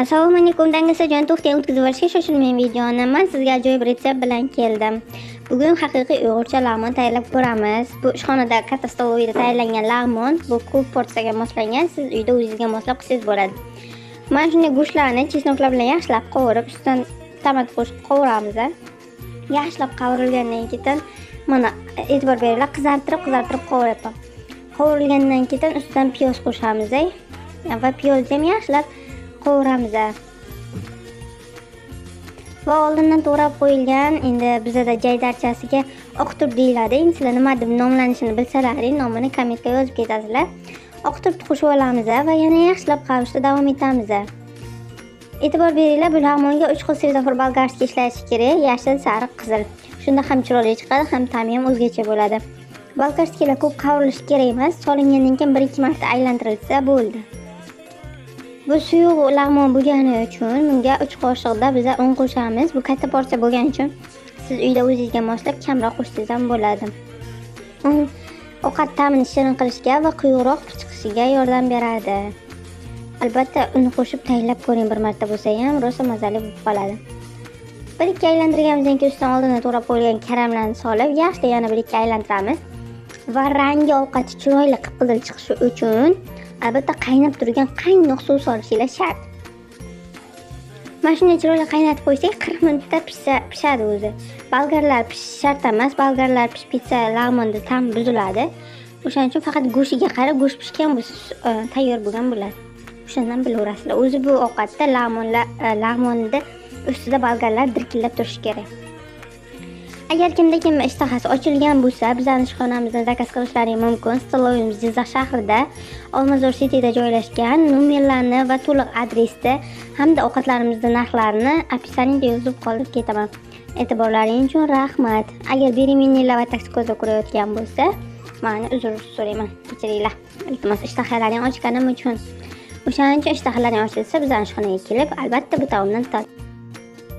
Assalomu alaykum dangasajon, to'xtang, o'tkazib yuborishga shoshilmang videoni. Men sizga ajoyib retsept bilan keldim. Bugun haqiqiy uyg'urcha lag'mon tayyorlab ko'ramiz. Bu ishxonada katta stolovida tayyorlangan lag'mon. Bu ko'p porsiyaga moslangan. Siz uyda o'zingizga moslab qilsangiz bo'ladi. Mana shunday go'shtlarni chesnoklar bilan yaxshilab qovurib, ustidan tomat qo'shib qovuramiz. Yaxshilab qovurilgandan keyin mana e'tibor beringlar, qizartirib qovuryapman. Qovurilgandan keyin ustidan piyoz qo'shamiz. Va piyozni ham yaxshilab qovuramiz. Va oldindan to'g'rab qo'yilgan, endi bizda jaydarchasiga oqturp deyiladi. Endi sizlar nima deb nomlanishini bilsalaring, nomini kommentga yozib ketasizlar. Oqturpni qo'shib olamiz va yana yaxshilab qovurishda davom etamiz. E'tibor beringlar, bu lag'monga 3 xil svetofor bolgarskiy ishlatish kerak: yashil, sariq, qizil. Shunda ham chiroyli chiqadi, ham ta'mi ham o'zgacha bo'ladi. Bolgarskiylar ko'p qovurilishi kerak emas, solingandan keyin 1-2 marta aylantirilsa bo'ldi. Bu suyuq lag'mon bo'lgani uchun bunga 3 qoshiqda biz un qo'shamiz. Bu katta porsiya bo'lgani uchun siz uyda o'zingizga moslab kamroq qo'shsangiz ham bo'ladi. Un ovqat ta'mini shirin qilishga va quyuqroq chiqishiga yordam beradi. Albatta uni qo'shib tayyorlab ko'ring, bir marta bo'lsa ham rosa mazali bo'lib qoladi. 1-2 aylantirganimizdan keyin ustidan oldindan to'g'rab qo'yilgan karamlarni solib, yaxshilab yana 1-2 aylantiramiz. Va rangi ovqati chiroyli qip-qizil chiqishi uchun albatta qaynab turgan qaynoq suv solishinglar shart. Mana shunday chiroyli qaynatib qo'ysak 40 minutda pishadi o'zi. Bolgarlar pishishi shart emas. Bolgarlar pishsa lag'monda ta'mi buziladi. O'shaning uchun faqat go'shtiga qarab, go'sht pishgan bo'lsa tayyor bo'lgan bo'ladi. O'shandan bilaverasizlar. O'zi bu ovqatda lag'monda ustida bolgarlar dirkillab turishi kerak. Agar kimda ishtahasi ochilgan bo'lsa, bizning ishxonamizdan zakaz qilishlaring mumkin. Stolovimiz Jizzax shahrida, Olmazor City'da joylashgan. Nomerlarni va to'liq adresni hamda ovqatlarimizning narxlarini opisaniyada yozib qoldirib ketaman. E'tiborlaringiz uchun rahmat. Agar beremennilar va toksikozlar ko'rayotgan bo'lsa, meni uzr so'rayman. Kechiringlar. Iltimos, ishtahalaring ochganim uchun. O'shaning uchun ishtahalaring ochilsa, bizning ishxonaga kelib, albatta bu taomdan